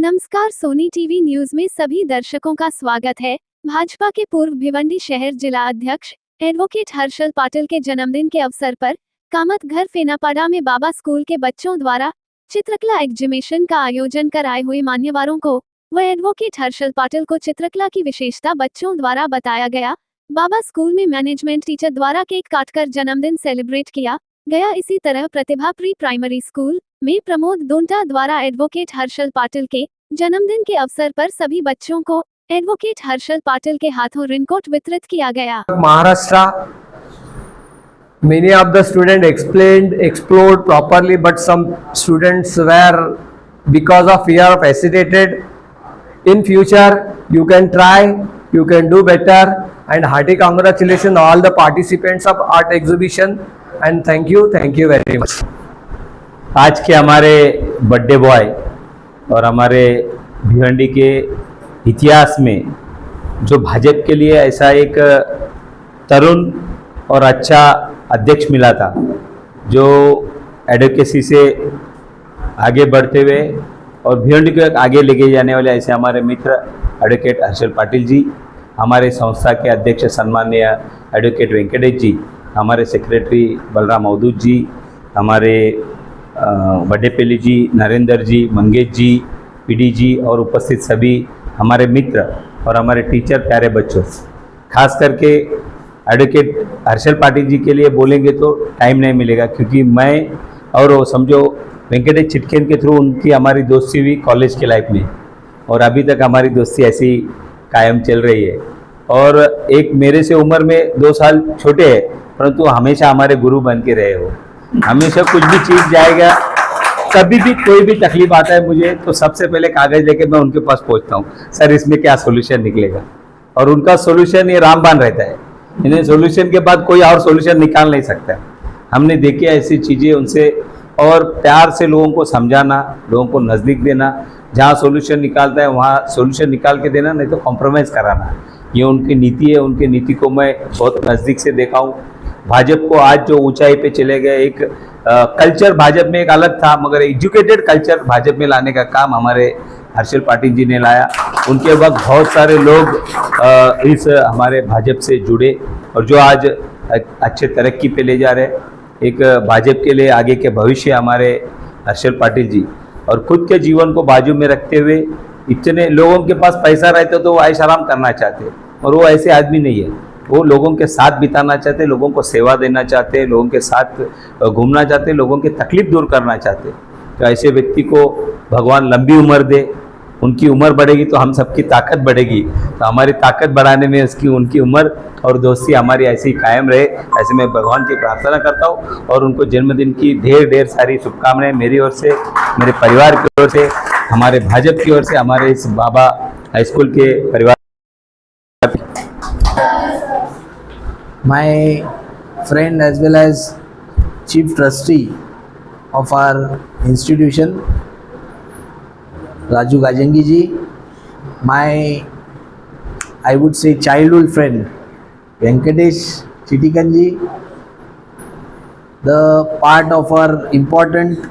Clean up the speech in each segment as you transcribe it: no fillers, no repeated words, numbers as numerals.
नमस्कार, Sony TV news में सभी दर्शकों का स्वागत है। भाजपा के पूर्व भिवंडी शहर जिला अध्यक्ष एडवोकेट हर्षल पाटिल के जन्मदिन के अवसर पर कामत घर फेनापाड़ा में बाबा स्कूल के बच्चों द्वारा चित्रकला एग्जीबिशन का आयोजन कर आए हुए मान्यवरों को व एडवोकेट हर्षल पाटिल को चित्रकला की विशेषता बच्चों द्वारा बताया गया। बाबा स्कूल में मैनेजमेंट टीचर द्वारा केक काटकर जन्मदिन सेलिब्रेट किया गया। इसी तरह प्रतिभा प्री प्राइमरी स्कूल में प्रमोद दोंटा द्वारा एडवोकेट हर्षल पाटिल के जन्मदिन के अवसर पर सभी बच्चों को एडवोकेट हर्षल पाटिल के हाथों रेनकोट वितरित किया गया। Maharashtra, many of the students explored properly, but some students were because of fear of hesitated. In future, you can try, you can do better, and hearty congratulations all the participants of art exhibition, and thank you very much. आज के हमारे birthday boy और हमारे भिवंडी के इतिहास में जो भाजपा के लिए ऐसा एक तरुण और अच्छा अध्यक्ष मिला था, जो एडवोकेसी से आगे बढ़ते हुए और भिवंडी को आगे लेके जाने वाले ऐसे हमारे मित्र एडवोकेट हर्षल पाटिल जी, हमारे संस्था के अध्यक्ष सम्माननीय एडवोकेट वेंकटेश जी, हमारे सेक्रेटरी बलराम अवधूत जी, हमारे बडेपेली जी, नरेंद्र जी, मंगेश जी, पीडी जी और उपस्थित सभी हमारे मित्र और हमारे टीचर, प्यारे बच्चों, खास करके एडवोकेट हर्षल पाटिल जी के लिए बोलेंगे तो टाइम नहीं मिलेगा, क्योंकि मैं और वो समझो वेंकटेश चिटकेन के थ्रू उनकी हमारी दोस्ती हुई कॉलेज के लाइफ में, और अभी तक हमारी दोस्ती ऐसी कायम चल रही है। और एक मेरे से उम्र में 2 साल छोटे हैं, परंतु हमेशा हमारे गुरु बन के रहे हो। हमेशा कुछ भी चीज़ जाएगा, कभी भी कोई भी तकलीफ आता है मुझे, तो सबसे पहले कागज़ लेके मैं उनके पास पहुंचता हूं, सर इसमें क्या सोल्यूशन निकलेगा, और उनका सोल्यूशन ये रामबाण रहता है। इन्हें सोल्यूशन के बाद कोई और सोल्यूशन निकाल नहीं सकता। हमने देखी ऐसी चीज़ें उनसे, और प्यार से लोगों को समझाना, लोगों को नज़दीक देना, जहाँ सोल्यूशन निकालता है वहाँ सोल्यूशन निकाल के देना, नहीं तो कॉम्प्रोमाइज़ कराना, ये उनकी नीति है। उनकी नीति को मैं बहुत नज़दीक से देखा हूँ। भाजपा को आज जो ऊंचाई पे चले गए, एक कल्चर भाजपा में एक अलग था, मगर एजुकेटेड कल्चर भाजपा में लाने का काम हमारे हर्षल पाटिल जी ने लाया। उनके वक्त बहुत सारे लोग इस हमारे भाजपा से जुड़े, और जो आज अच्छे तरक्की पे ले जा रहे, एक भाजपा के लिए आगे के भविष्य हमारे हर्षल पाटिल जी, और खुद के जीवन को बाजू में रखते हुए, इतने लोगों के पास पैसा रहता तो वो ऐश आराम करना चाहते, और वो ऐसे आदमी नहीं है। वो लोगों के साथ बिताना चाहते, लोगों को सेवा देना चाहते, लोगों के साथ घूमना चाहते, लोगों की तकलीफ दूर करना चाहते। तो ऐसे व्यक्ति को भगवान लंबी उम्र दे, उनकी उम्र बढ़ेगी तो हम सबकी ताकत बढ़ेगी, तो हमारी ताकत बढ़ाने में उनकी उम्र और दोस्ती हमारी ऐसी कायम रहे, ऐसे मैं भगवान की प्रार्थना करता हूँ। और उनको जन्मदिन की ढेर सारी शुभकामनाएं मेरी ओर से, मेरे परिवार की ओर से, हमारे भाजपा की ओर से, हमारे इस बाबा हाई स्कूल के परिवार। My friend as well as chief trustee of our institution, Raju Gajangi ji, my I would say childhood friend Venkatesh Chitikan ji, the important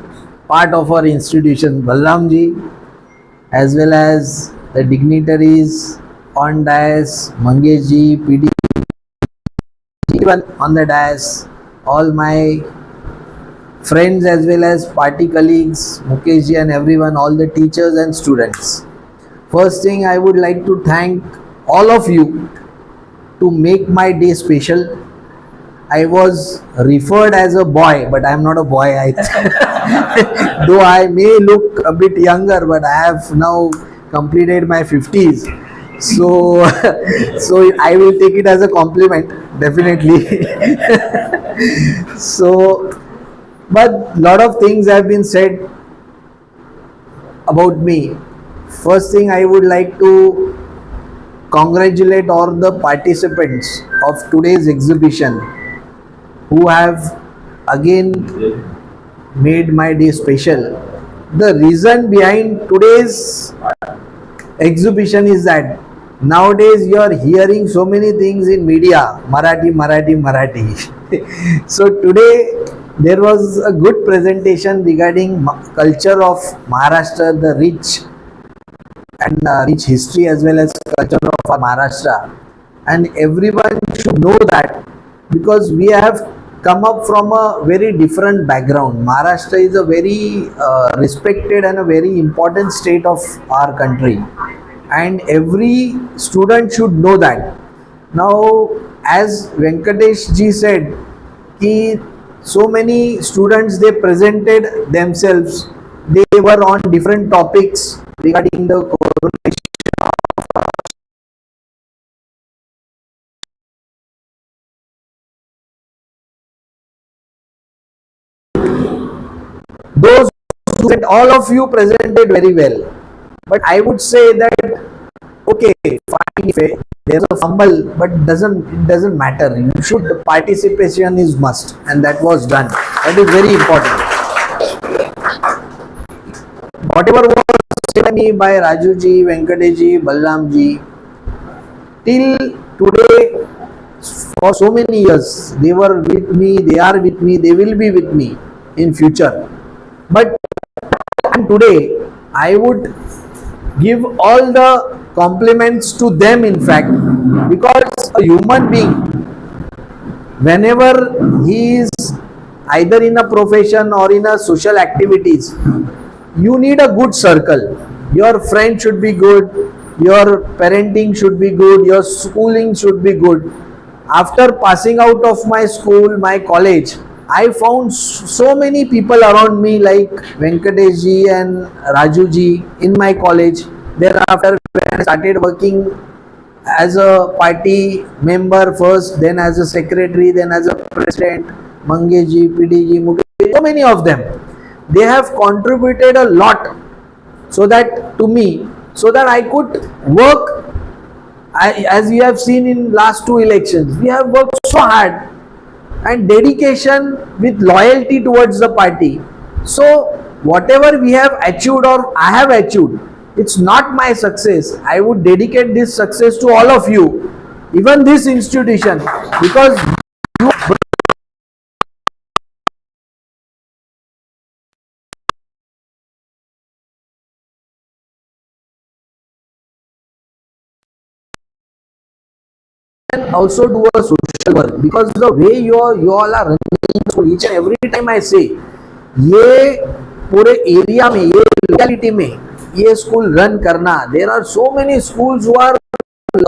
part of our institution Balram ji, as well as the dignitaries on dais, Mangesh ji, PD, even on the dais, all my friends as well as party colleagues, Mukesh ji and everyone, all the teachers and students. First thing, I would like to thank all of you to make my day special. I was referred as a boy, but I am not a boy. Though I may look a bit younger, but I have now completed my 50s. So I will take it as a compliment, definitely. So, but lot of things have been said about me. First thing, I would like to congratulate all the participants of today's exhibition who have again made my day special. The reason behind today's exhibition is that nowadays you are hearing so many things in media, Marathi. So today there was a good presentation regarding culture of Maharashtra, the rich and rich history as well as culture of Maharashtra, and everyone should know that, because we have come up from a very different background. Maharashtra is a very respected and a very important state of our country, and every student should know that. Now, as Venkatesh ji said, ki so many students, they presented themselves, they were on different topics regarding the coronation. Those students, all of you presented very well, but I would say that okay, fine, if there's a fumble, but it doesn't matter. You should, participation is must, and that was done. That is very important. Whatever was said by me by Raju ji, Venkatesh ji, Balram ji, till today, for so many years, they were with me, they are with me, they will be with me in future. But today, I would give all the compliments to them, in fact, because a human being, whenever he is either in a profession or in a social activities, you need a good circle. Your friend should be good, your parenting should be good, your schooling should be good. After passing out of my school, my college, I found so many people around me like Venkatesh ji and Raju ji in my college. Thereafter, when I started working as a party member first, then as a secretary, then as a president, Mangesh ji, PD ji, Mukesh, so many of them, they have contributed a lot so that to me, so that I could work. As you have seen in last 2 elections, we have worked so hard and dedication with loyalty towards the party. So whatever we have achieved or I have achieved, it's not my success. I would dedicate this success to all of you, even this institution, because you can also do a social work, because the way you all are running school, each and every time I say, ये पूरे area में, ये locality में ये school run करना, there are so many schools who are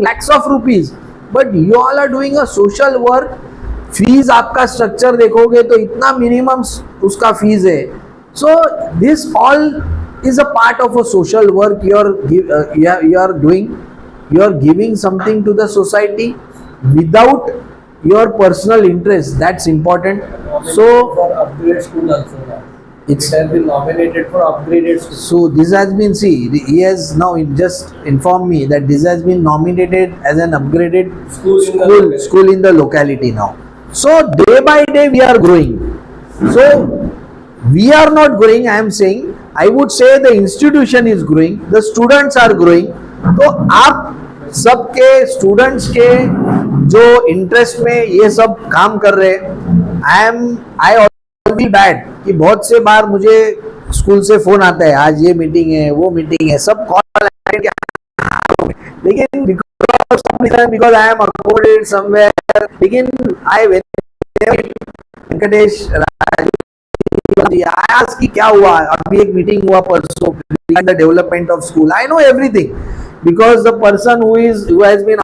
lakhs of rupees, but you all are doing a social work. Fees आपका structure देखोगे तो इतना मिनिमम उसका फीस है. So this all is a part of a social work you are doing. You are giving something to the society without your personal interest. That's important. So for upgrade school also now. It has been nominated for upgraded school. So this has been, see, he has now just informed me that this has been nominated as an upgraded school in the locality now. So day by day we are growing. So we are not growing, I am saying. I would say the institution is growing, the students are growing. तो आप सबके students के जो interest में ये सब काम कर रहे हैं, आई ऑलवेज बैड कि बहुत से बार मुझे स्कूल से फोन आता है, आज ये मीटिंग है, वो मीटिंग है, सब कॉल, लेकिन because I am accommodated somewhere, लेकिन आई वेंकटेश जी आया कि क्या हुआ, अभी एक मीटिंग हुआ परसों, the development of school. I know everything because the person who has been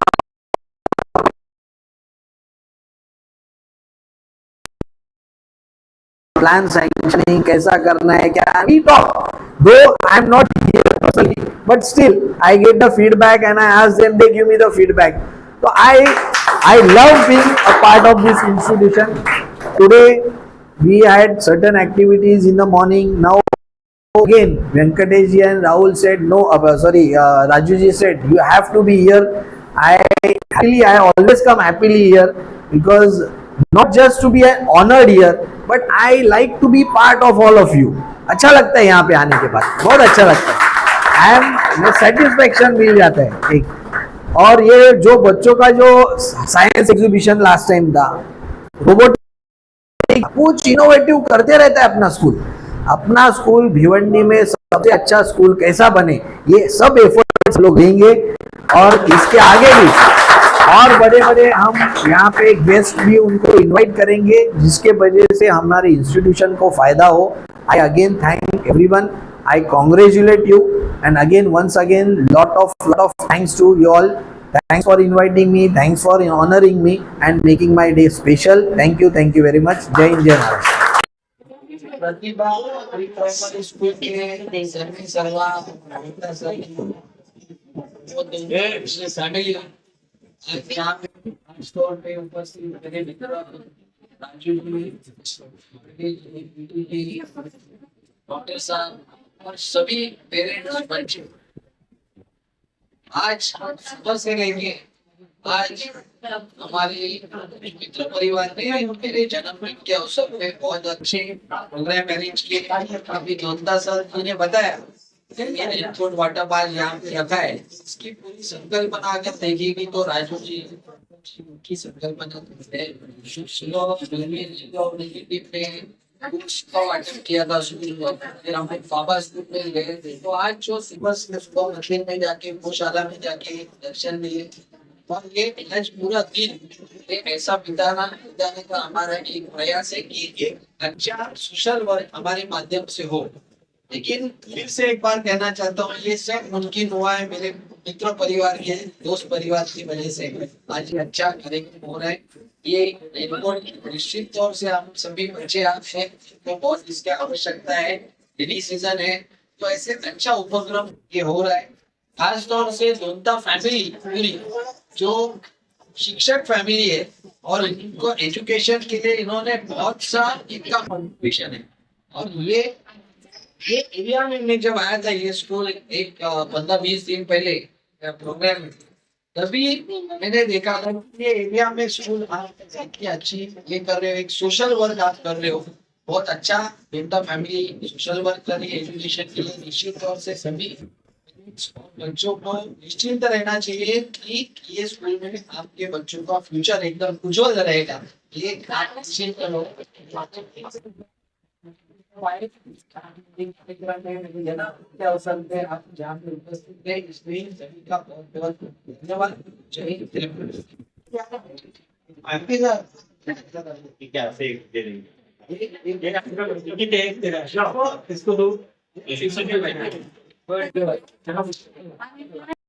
plan sanctioning, कैसा करना है, क्या, we talk. Though I am not here personally, but still I get the feedback and I ask them, they give me the feedback. So I love being a part of this institution. Today we had certain activities in the morning. Now again, Venkatesh ji and Rahul said no. Raju ji said you have to be here. I always come happily here, because not just to be honored here, but I like to be part of all of you. अच्छा लगता है यहाँ पे आने के बाद, बहुत अच्छा लगता है. सेटिस्फेक्शन मिल जाता है एक. और ये जो बच्चों का जो साइंस एग्जीबिशन लास्ट टाइम था, रोबोटिक, कुछ इनोवेटिव करते रहता है अपना स्कूल भिवंडी में सबसे अच्छा स्कूल कैसा बने, ये सब एफर्ट्स लोग रहेंगे और इसके आगे भी और बड़े बड़े हम यहाँ पे एक गेस्ट भी उनको इनवाइट करेंगे जिसके वजह से हमारे इंस्टीट्यूशन को फायदा हो। I again thank everyone, I congratulate you and again once again lot of thanks to you all. Thanks for inviting me, thanks for honoring me and making my day special. Thank you very much. Jai Hind, Jai Maharashtra. Pratibha primary school के सभी सर्वा family आज यहाँ पे store पे उपस्थित मेरे मित्र Raju ji, doctor साहब और सभी पेरेंट्स बच्चे आज सुबह से लेके आज हमारे मित्र परिवार ने मेरे जन्मदिन के अवसर पे बहुत अच्छे प्रोग्राम अरेंज किए। अभी नंदा सर जी ने बताया इनपुट वाटर पार्क यहाँ पे रखा है, इसकी पूरी संकल्पना अगर देखेगी तो राजू जी की संकल्पना किया था स्कूल में, फिर हम बाबा स्कूल में गए थे। तो आज जो सुबह मंदिर में जाके गौशाला में जाके दर्शन लिए और ये आज पूरा दिन ऐसा बिताने का हमारा एक प्रयास है कि एक अच्छा सोशल वर्क हमारे माध्यम से हो। लेकिन फिर से एक बार कहना चाहता हूँ, ये सब मुमकिन हुआ है मेरे मित्र परिवार के दोस्त परिवार की वजह से। आज ये अच्छा कार्यक्रम हो रहा है, ये निश्चित तौर से हम सभी बच्चे आप हैं तो बहुत इसकी आवश्यकता है। रेनी सीजन है तो ऐसे अच्छा उपक्रम ये हो रहा है। खास तौर से दोनता फैमिली पूरी जो शिक्षक फैमिली है और इनको एजुकेशन के लिए इन्होंने बहुत सा इनका कॉन्ट्रीब्यूशन है। और ये एरिया में मैं जब आया था ये स्कूल एक 15-20 दिन पहले प्रोग्राम, तभी मैंने देखा था कि ये एरिया में स्कूल आप इतनी अच्छी ये कर रहे हो, एक सोशल वर्क आप कर रहे हो, बहुत अच्छा दोनता फैमिली सोशल वर्क कर रही है एजुकेशन के लिए। निश्चित तौर से सभी बच्चों को निश्चिंत रहना चाहिए कि ये स्कूल में आपके बच्चों का फ्यूचर एकदम उज्जवल रहेगा। ये आप निश्चिंत करो। के अवसर पे आप जहाँ पे उपस्थित थे इसलिए सभी का बहुत बहुत धन्यवाद। जय हिंद। इसको दो